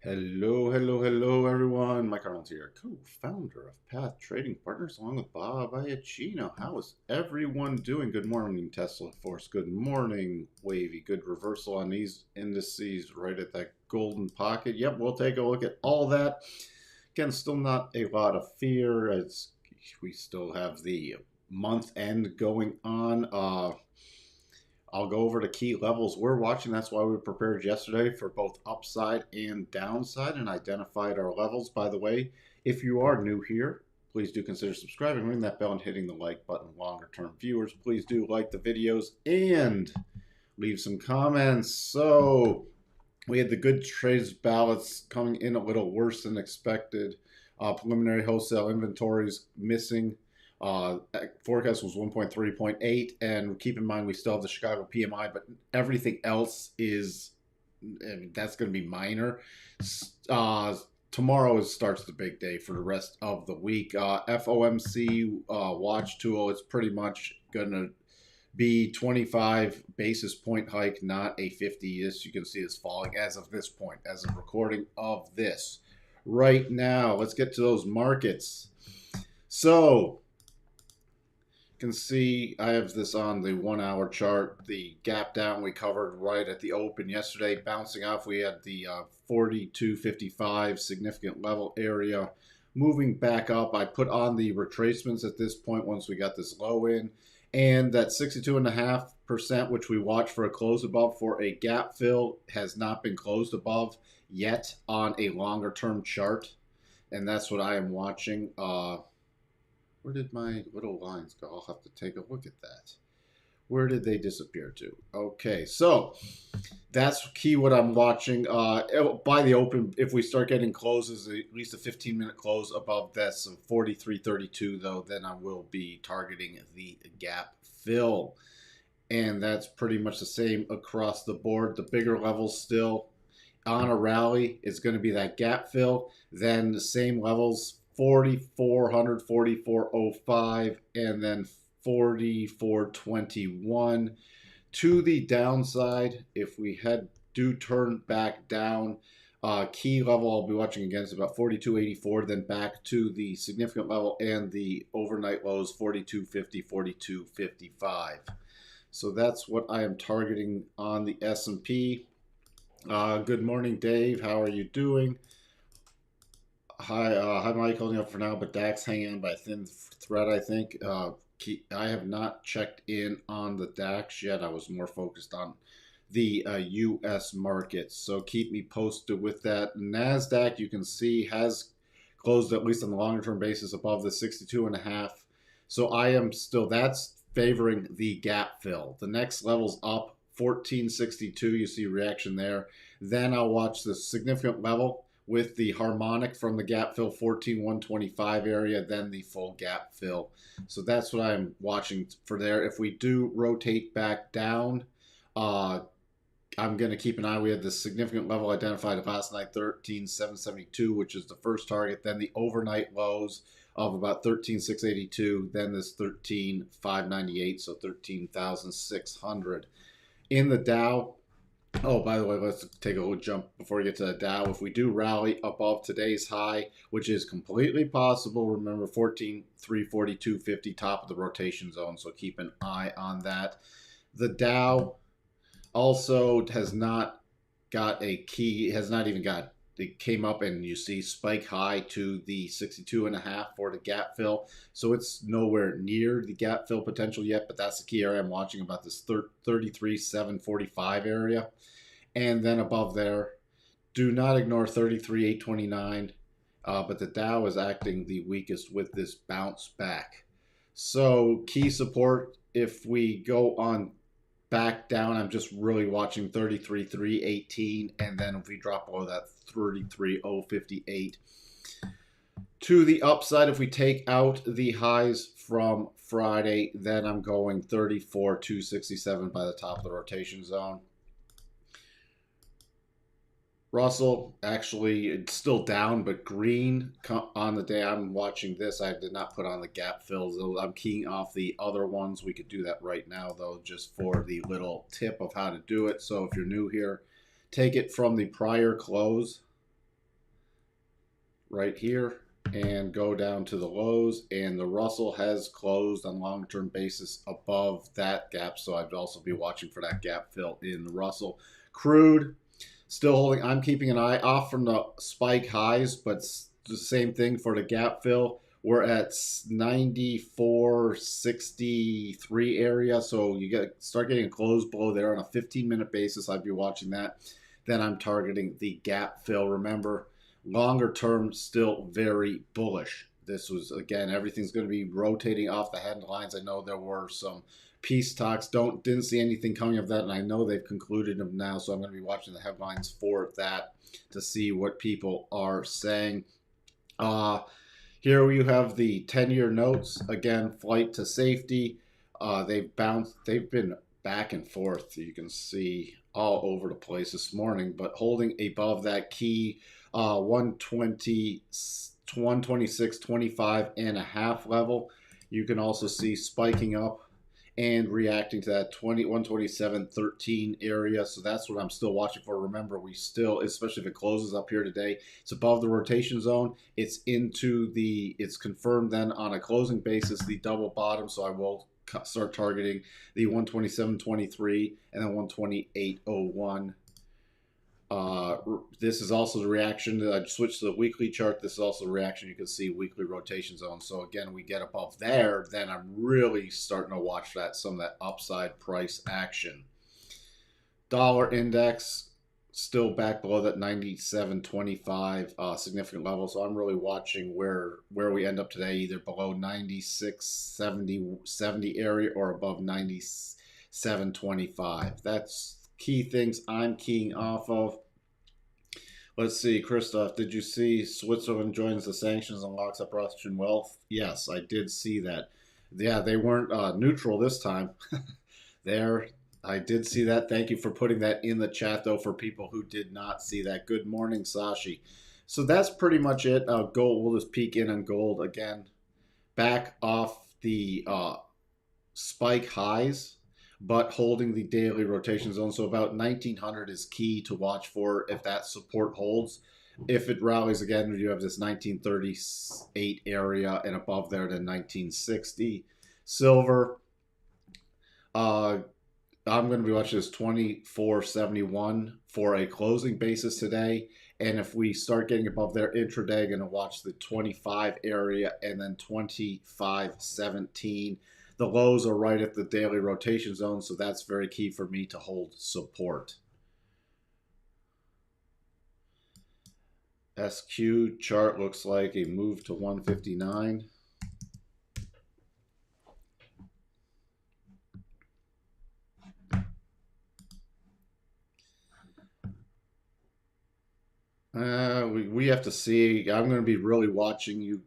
Hello, everyone. Mike Arnold here, co-founder of Path Trading Partners, along with Bob Iacchino. How is everyone doing? Good morning, Tesla Force. Good morning, Wavy. Good reversal on these indices right at that golden pocket. Yep, we'll take a look at all that. Again, still not a lot of fear as we still have the month end going on. I'll go over the key levels we're watching. That's why we prepared yesterday for both upside and downside and identified our levels. By the way, if you are new here, please do consider subscribing, ring that bell, and hitting the like button. Longer term viewers, please do like the videos and leave some comments. So we had the good trades ballots coming in a little worse than expected. Preliminary wholesale inventories missing. Forecast was 1.3.8, and keep in mind we still have the Chicago PMI, but everything else is, I mean, that's going to be minor. Tomorrow starts the big day for the rest of the week. FOMC watch tool is pretty much going to be 25 basis point hike, not a 50. This you can see is falling as of this point, as of recording of this. Right now, let's get to those markets. So can see I have this on the 1 hour chart. The gap down we covered right at the open yesterday, bouncing off. We had the 42.55 significant level area, moving back up. I put on the retracements at this point once we got this low in, and that 62.5%, which we watch for a close above for a gap fill, has not been closed above yet on a longer term chart, and that's what I am watching. Where did my little lines go? I'll have to take a look at that. Where did they disappear to? Okay, so that's key what I'm watching. By the open, if we start getting closes, at least a 15-minute close above this of 43.32, though, then I will be targeting the gap fill. And that's pretty much the same across the board. The bigger levels still on a rally is going to be that gap fill. Then the same levels, 4,400, 44.05, and then 44.21. To the downside, if we do turn back down, key level I'll be watching again is about 42.84, then back to the significant level and the overnight lows 42.50, 42.55. So that's what I am targeting on the S&P. Good morning, Dave. How are you doing? Hi, Mike. Holding up for now, but DAX hanging on by a thin thread, I think. I have not checked in on the DAX yet. I was more focused on the U.S. markets, so keep me posted with that. NASDAQ, you can see, has closed at least on the longer term basis above the 62.5. So I am still, that's favoring the gap fill. The next level's up 1462. You see reaction there. Then I'll watch the significant level with the harmonic from the gap fill 14,125 area, then the full gap fill. So that's what I'm watching for there. If we do rotate back down, I'm going to keep an eye. We had the significant level identified last night, 13,772, which is the first target. Then the overnight lows of about 13,682. Then this 13,598, so 13,600. In the Dow, oh, by the way, let's take a little jump before we get to the Dow. If we do rally above today's high, which is completely possible, remember 14,342.50, top of the rotation zone, so keep an eye on that. The Dow also has not got a key, has not even got, it came up and you see spike high to the 62.5 for the gap fill. So it's nowhere near the gap fill potential yet, but that's the key area I'm watching, about this 33,745 area. And then above there, do not ignore 33,829, but the Dow is acting the weakest with this bounce back. So key support, if we go on back down, I'm just really watching 33,318, and then if we drop below that, 33,058. To the upside, if we take out the highs from Friday, then I'm going 34,267 by the top of the rotation zone. Russell, actually, it's still down, but green on the day I'm watching this. I did not put on the gap fills. I'm keying off the other ones. We could do that right now, though, just for the little tip of how to do it. So if you're new here, take it from the prior close. right here and go down to the lows, and the Russell has closed on long-term basis above that gap, so I'd also be watching for that gap fill in the Russell. Crude still holding. I'm keeping an eye off from the spike highs, but the same thing for the gap fill. We're at 94.63 area, so you start getting a close below there on a 15-minute basis. I'd be watching that. Then I'm targeting the gap fill. Remember, longer term, still very bullish. This was, again, everything's going to be rotating off the headlines. I know there were some peace talks. Didn't see anything coming of that, and I know they've concluded them now, so I'm going to be watching the headlines for that to see what people are saying. Here you have the 10-year notes. Again, flight to safety. They've been back and forth. You can see all over the place this morning, but holding above that key 126.25 and a half level. You can also see spiking up and reacting to that 127.13 area. So that's what I'm still watching for. Remember, we still, especially if it closes up here today, it's above the rotation zone. It's confirmed then on a closing basis, the double bottom. So I will start targeting the 127.23 and then 128.01. This is also the reaction. I switched to the weekly chart. This is also the reaction. You can see weekly rotation zone. So again, we get above there, then I'm really starting to watch some of that upside price action. Dollar index still back below that 97.25 significant level. So I'm really watching where we end up today, either below 96.70 area or above 97.25. That's key things I'm keying off of. Let's see, Christoph, did you see Switzerland joins the sanctions and locks up Russian wealth? Yes, I did see that. Yeah, they weren't neutral this time. I did see that. Thank you for putting that in the chat, though, for people who did not see that. Good morning, Sashi. So that's pretty much it. Gold, we'll just peek in on gold again. Back off the spike highs, but holding the daily rotation zone. So about 1900 is key to watch for if that support holds. If it rallies again, you have this 1938 area, and above there then 1960. Silver, I'm going to be watching this 24.71 for a closing basis today. And if we start getting above there intraday, going to watch the 25 area and then 25.17. The lows are right at the daily rotation zone, so that's very key for me to hold support. SQ chart looks like a move to 159. We have to see. I'm going to be really watching you.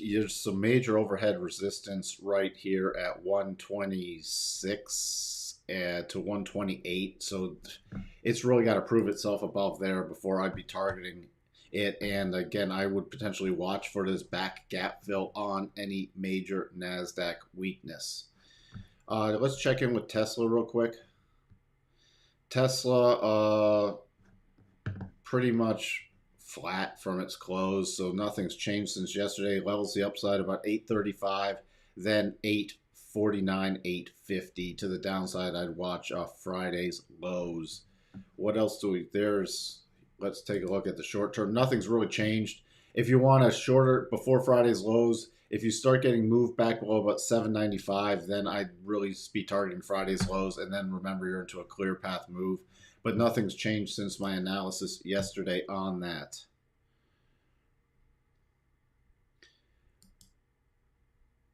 There's some major overhead resistance right here at 126 to 128. So it's really got to prove itself above there before I'd be targeting it. And again, I would potentially watch for this back gap fill on any major NASDAQ weakness. Let's check in with Tesla real quick. Tesla, pretty much flat from its close, so nothing's changed since yesterday. Levels the upside about 835, then 849, 850. To the downside, I'd watch Friday's lows. What else do we? Let's take a look at the short term. Nothing's really changed. If you want a shorter before Friday's lows, if you start getting moved back below about 795, then I'd really be targeting Friday's lows, and then remember you're into a clear path move. But nothing's changed since my analysis yesterday on that.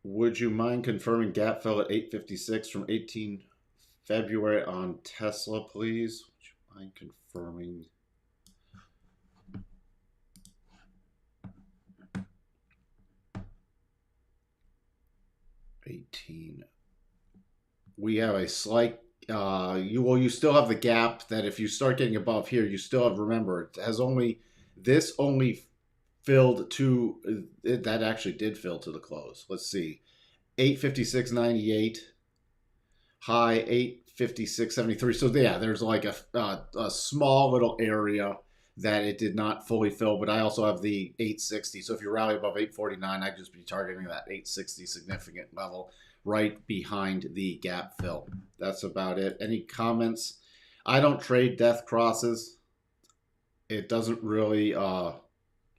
Would you mind confirming gap fill at 856 from 18 February on Tesla, please? Would you mind confirming? We have a slight you still have the gap that if you start getting above here, you still have, remember, this only filled to, that actually did fill to the close. Let's see, 856.98, high 856.73. So yeah, there's like a small little area that it did not fully fill, but I also have the 860. So if you rally above 849, I'd just be targeting that 860 significant level right behind the gap fill. That's about it. Any comments? I don't trade death crosses. It doesn't really I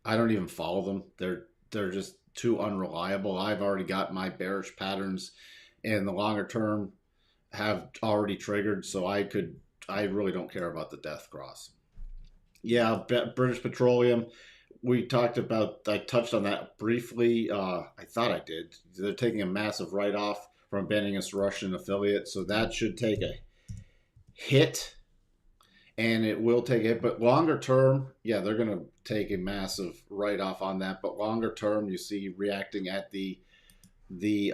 don't even follow them. They're just too unreliable. I've already got my bearish patterns in the longer term have already triggered, so I really don't care about the death cross. Yeah, British Petroleum. We talked about. I touched on that briefly. I thought I did. They're taking a massive write-off from banning its Russian affiliate, so that should take a hit, and it will take it. But longer term, yeah, they're going to take a massive write-off on that. But longer term, you see reacting at the the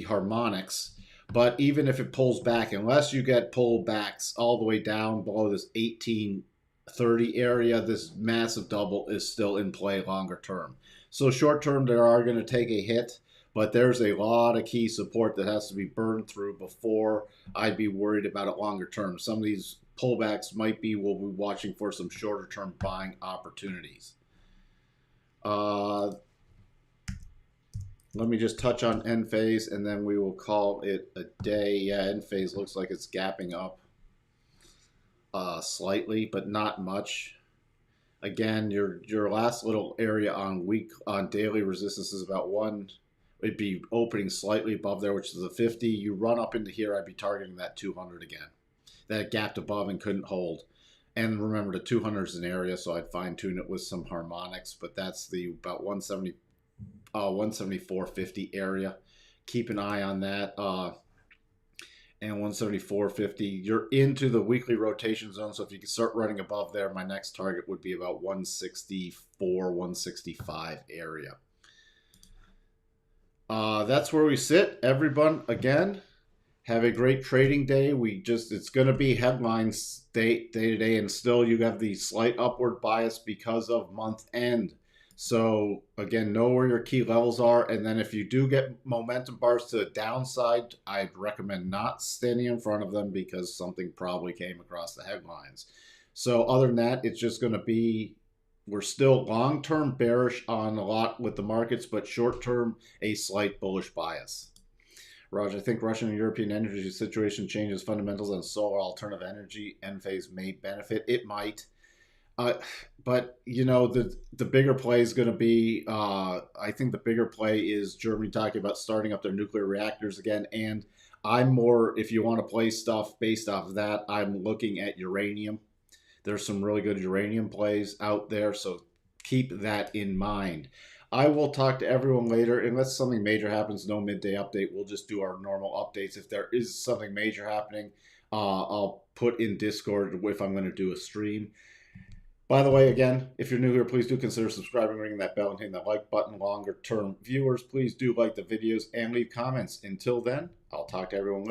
harmonics. But even if it pulls back, unless you get pullbacks all the way down below this 1830 area, this massive double is still in play longer term. So short term, they are going to take a hit, but there's a lot of key support that has to be burned through before I'd be worried about it longer term. Some of these pullbacks we'll be watching for some shorter term buying opportunities. Let me just touch on end phase and then we will call it a day. Yeah, end phase looks like it's gapping up slightly, but not much. Again, your last little area on daily resistance is about one. It'd be opening slightly above there, which is the 50. You run up into here, I'd be targeting that 200 again. That gapped above and couldn't hold. And remember, the 200 is an area, so I'd fine tune it with some harmonics, but that's the about 170. 174.50 area. Keep an eye on that. And 174.50. You're into the weekly rotation zone, so if you can start running above there, my next target would be about 164, 165 area. That's where we sit. Everyone, again, have a great trading day. It's going to be headlines day to day, and still you have the slight upward bias because of month end. So again, know where your key levels are, and then if you do get momentum bars to the downside, I'd recommend not standing in front of them because something probably came across the headlines. So other than that, it's just going to be, we're still long-term bearish on a lot with the markets, but short-term a slight bullish bias. Raj, I think Russian and European energy situation changes fundamentals on solar alternative energy. End phase may benefit. It might. But you know, the bigger play is going to be, I think the bigger play is Germany talking about starting up their nuclear reactors again. And I'm more, if you want to play stuff based off of that, I'm looking at uranium. There's some really good uranium plays out there, so keep that in mind. I will talk to everyone later. Unless something major happens, no midday update. We'll just do our normal updates. If there is something major happening, I'll put in Discord if I'm going to do a stream. By the way, again, if you're new here, please do consider subscribing, ringing that bell, and hitting that like button. Longer term viewers, please do like the videos and leave comments. Until then, I'll talk to everyone later.